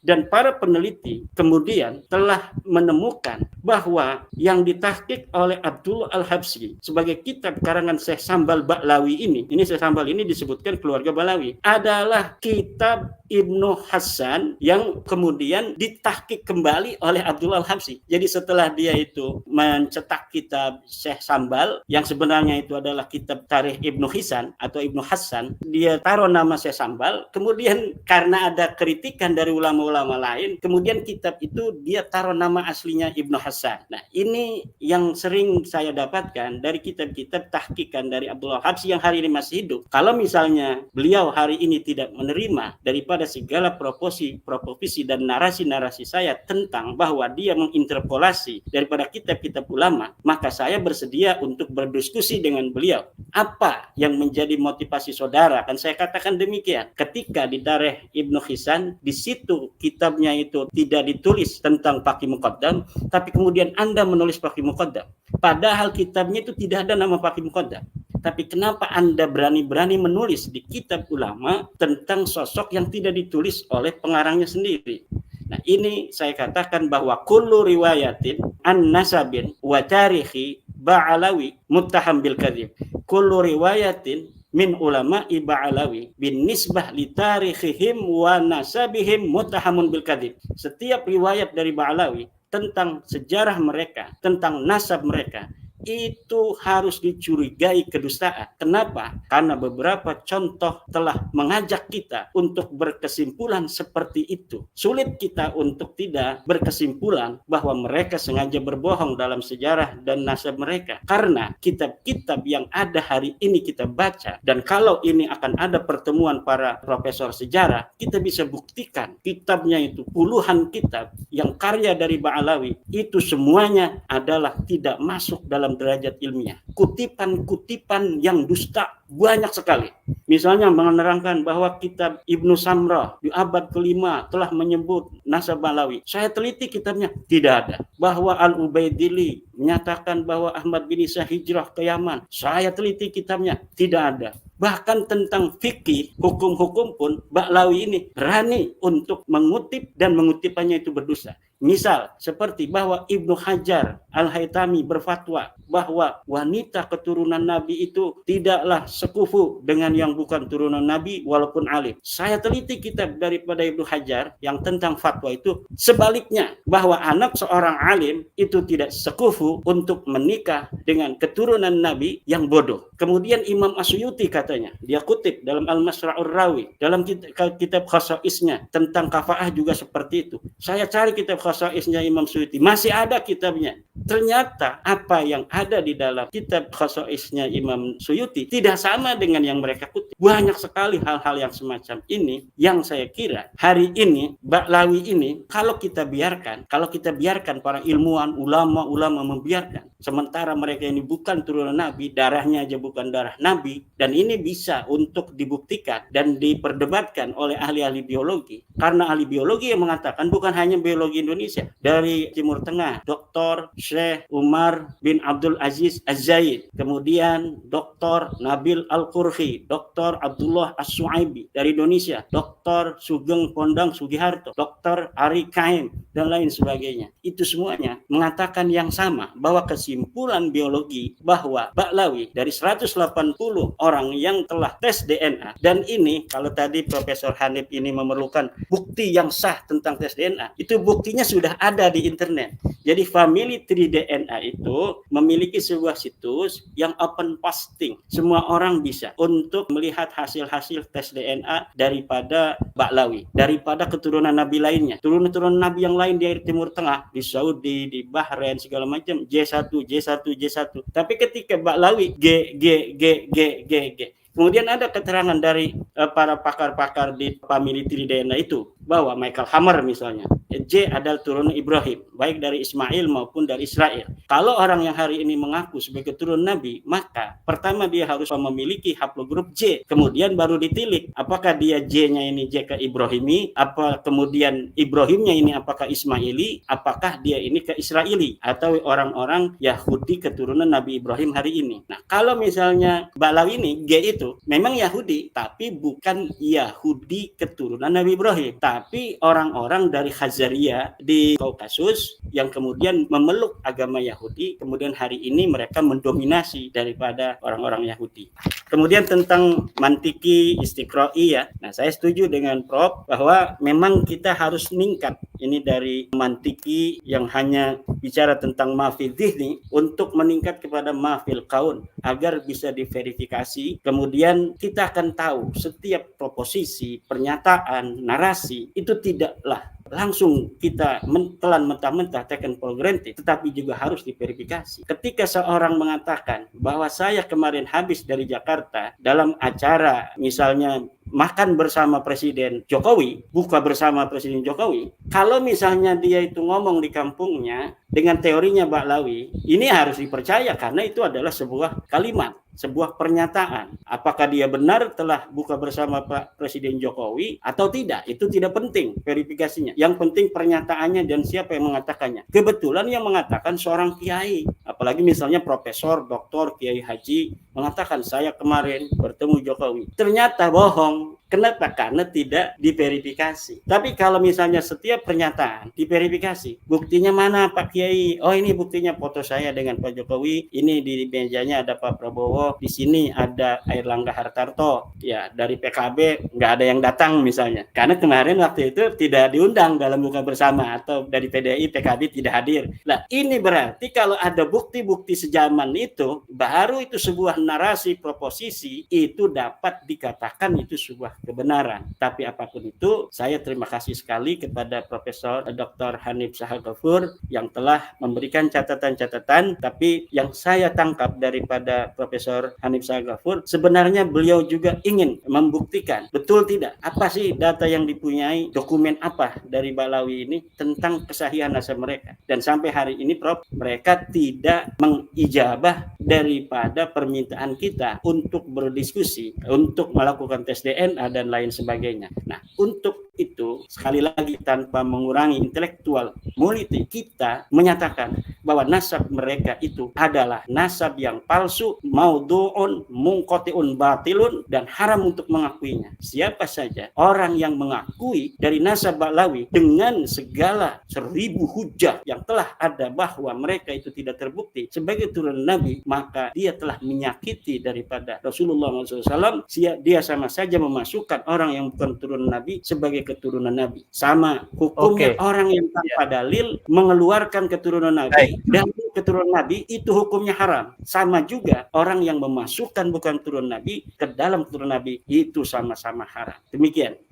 Dan para peneliti kemudian telah menemukan bahwa yang ditahqiq oleh Abdullah Al-Habsyi sebagai kitab karangan Syekh Sambal Ba'lawi ini Syekh Sambal ini disebutkan keluarga Ba'lawi, adalah kitab Ibnu Hasan yang kemudian ditahqiq kembali oleh Abdullah Al-Habsyi. Jadi setelah dia itu mencetak kitab Syekh Sambal yang sebenarnya itu adalah kitab Tarikh Ibnu Hisan atau Ibnu Hasan, dia taruh nama Syekh Sambal, kemudian karena ada kritikan dari ulama-ulama lain, kemudian kitab itu dia taruh nama aslinya Ibnu Hasan. Nah, ini yang sering saya dapatkan dari kitab-kitab tahqiqan dari Abdullah Habsyi yang hari ini masih hidup. Kalau misalnya beliau hari ini tidak menerima daripada segala proposisi dan narasi-narasi saya tentang bahwa dia menginterpolasi daripada kitab-kitab ulama, maka saya bersedia untuk berdiskusi dengan beliau. Apa yang menjadi motivasi saudara? Kan saya katakan demikian. Ketika di Tarikh Ibnu Hisan, di situ kitabnya itu tidak ditulis tentang Faqih Muqaddam, tapi kemudian Anda menulis Faqih Muqaddam. Padahal kitabnya itu tidak ada nama Faqih Muqaddam. Tapi kenapa Anda berani-berani menulis di kitab ulama tentang sosok yang tidak ditulis oleh pengarangnya sendiri? Nah, ini saya katakan bahwa kullu riwayatin an nasabin wa tarikhi Ba'alawi muttaham bil kadzib. Kullu riwayatin min ulama Ba'alawi bin nisbah li tarikhihim wa nasabihim muttahamun bil kadzib. Setiap riwayat dari Ba'alawi tentang sejarah mereka, tentang nasab mereka, itu harus dicurigai kedustaan. Kenapa? Karena beberapa contoh telah mengajak kita untuk berkesimpulan seperti itu. Sulit kita untuk tidak berkesimpulan bahwa mereka sengaja berbohong dalam sejarah dan nasab mereka. Karena kitab-kitab yang ada hari ini kita baca, dan kalau ini akan ada pertemuan para profesor sejarah, kita bisa buktikan kitabnya itu puluhan kitab yang karya dari Ba'alawi itu semuanya adalah tidak masuk dalam derajat ilmiah. Kutipan-kutipan yang dusta banyak sekali. Misalnya menerangkan bahwa kitab Ibnu Samrah di abad ke-5 telah menyebut nasab Ba'alawi. Saya teliti kitabnya, tidak ada. Bahwa Al-Ubaidili menyatakan bahwa Ahmad bin Isa hijrah ke Yaman. Saya teliti kitabnya, tidak ada. Bahkan tentang fikih, hukum-hukum pun Ba'alawi ini berani untuk mengutip dan mengutipannya itu berdosa. Misal seperti bahwa Ibnu Hajar Al-Haytami berfatwa bahwa wanita keturunan Nabi itu tidaklah sekufu dengan yang bukan turunan Nabi walaupun alim. Saya teliti kitab daripada Ibnu Hajar yang tentang fatwa itu sebaliknya, bahwa anak seorang alim itu tidak sekufu untuk menikah dengan keturunan Nabi yang bodoh. Kemudian Imam Asyuyuti katanya, dia kutip dalam Al-Masra'ur Rawi, dalam kitab Khasaisnya tentang kafaah juga seperti itu. Saya cari kitab Khasaisnya Imam Suyuti, masih ada kitabnya. Ternyata apa yang ada di dalam kitab Khasaisnya Imam Suyuti tidak sama dengan yang mereka kutip. Banyak sekali hal-hal yang semacam ini yang saya kira hari ini Ba'alawi ini kalau kita biarkan para ilmuwan, ulama-ulama membiarkan, sementara mereka ini bukan turunan Nabi, darahnya aja bukan darah Nabi, dan ini bisa untuk dibuktikan dan diperdebatkan oleh ahli-ahli biologi. Karena ahli biologi yang mengatakan bukan hanya biologi Indonesia, dari Timur Tengah, Dr. Syekh Umar bin Abdul Aziz Az-Zaid, kemudian Dr. Nabil Al-Qurhi, Dr. Abdullah As-Suaibi dari Indonesia, Dr. Sugeng Pondang Sugiharto, Dr. Ari Kaim, dan lain sebagainya. Itu semuanya mengatakan yang sama, bahwa kesimpulan biologi bahwa Ba'alawi dari 180 orang yang telah tes DNA, dan ini kalau tadi Profesor Hanif ini memerlukan bukti yang sah tentang tes DNA, itu buktinya sudah ada di internet. Jadi Family Tree DNA itu memiliki sebuah situs yang open posting. Semua orang bisa untuk melihat hasil-hasil tes DNA daripada Ba'alawi, daripada keturunan Nabi lainnya. Turunan Nabi yang lain di Timur Tengah, di Saudi, di Bahrain, segala macam, J1. Tapi ketika Ba'alawi G. Kemudian ada keterangan dari para pakar-pakar di Family Tree DNA itu, bahwa Michael Hammer misalnya, J adalah turunan Ibrahim, baik dari Ismail maupun dari Israel. Kalau orang yang hari ini mengaku sebagai keturunan Nabi, maka pertama dia harus memiliki haplogrup J, kemudian baru ditilik apakah dia J-nya ini J ke Ibrahimi, apa kemudian Ibrahimnya ini apakah Ismaili, apakah dia ini ke Israeli, atau orang-orang Yahudi keturunan Nabi Ibrahim hari ini. Nah, kalau misalnya Ba'alawi ini G itu memang Yahudi, tapi bukan Yahudi keturunan Nabi Ibrahim, tetapi orang-orang dari Khazaria di Kaukasus yang kemudian memeluk agama Yahudi, kemudian hari ini mereka mendominasi daripada orang-orang Yahudi. Kemudian tentang mantiki istiqra'i ya. Nah, saya setuju dengan Prof bahwa memang kita harus meningkat ini dari mantiki yang hanya bicara tentang mafil dhihni untuk meningkat kepada mafil kaun agar bisa diverifikasi. Kemudian kita akan tahu setiap proposisi, pernyataan, narasi itu tidaklah langsung kita telan mentah-mentah taken for granted, tetapi juga harus diverifikasi. Ketika seorang mengatakan bahwa saya kemarin habis dari Jakarta dalam acara misalnya makan bersama Presiden Jokowi, buka bersama Presiden Jokowi, kalau misalnya dia itu ngomong di kampungnya dengan teorinya Ba'lawi, ini harus dipercaya karena itu adalah sebuah kalimat, sebuah pernyataan. Apakah dia benar telah buka bersama Pak Presiden Jokowi atau tidak, itu tidak penting verifikasinya. Yang penting pernyataannya dan siapa yang mengatakannya. Kebetulan yang mengatakan seorang kiai, apalagi misalnya profesor, doktor, kiai haji mengatakan saya kemarin bertemu Jokowi. Ternyata bohong. Kenapa? Karena tidak diverifikasi. Tapi kalau misalnya setiap pernyataan diverifikasi, buktinya mana Pak Kiai? Oh, ini buktinya foto saya dengan Pak Jokowi. Ini di mejanya ada Pak Prabowo. Di sini ada Airlangga Hartarto. Ya, dari PKB nggak ada yang datang misalnya. Karena kemarin waktu itu tidak diundang dalam buka bersama, atau dari PDI PKB tidak hadir. Nah, ini berarti kalau ada bukti-bukti sejaman itu, baru itu sebuah narasi proposisi itu dapat dikatakan itu sebuah kebenaran. Tapi apapun itu, saya terima kasih sekali kepada Profesor Dr. Hanif Sahal Ghafoor yang telah memberikan catatan-catatan. Tapi yang saya tangkap daripada Profesor Hanif Sahal Ghafoor, sebenarnya beliau juga ingin membuktikan betul tidak apa sih data yang dipunyai, dokumen apa dari Ba'lawi ini tentang kesahihan nasab mereka. Dan sampai hari ini Prof, mereka tidak mengijabah daripada permintaan kita untuk berdiskusi, untuk melakukan tes DNA dan lain sebagainya. Nah, untuk itu sekali lagi tanpa mengurangi intelektual multi, kita menyatakan bahwa nasab mereka itu adalah nasab yang palsu, maudhu'un, munqati'un, batilun, dan haram untuk mengakuinya. Siapa saja orang yang mengakui dari nasab Ba'lawi dengan segala 1000 hujah yang telah ada bahwa mereka itu tidak terbukti sebagai turunan Nabi, maka dia telah menyakiti daripada Rasulullah SAW. Dia sama saja memasukkan orang yang bukan turunan Nabi sebagai keturunan Nabi. Sama hukumnya orang yang tanpa dalil mengeluarkan keturunan Nabi dan keturunan Nabi, itu hukumnya haram. Sama juga orang yang memasukkan bukan turunan Nabi ke dalam keturunan Nabi, itu sama-sama haram. Demikian.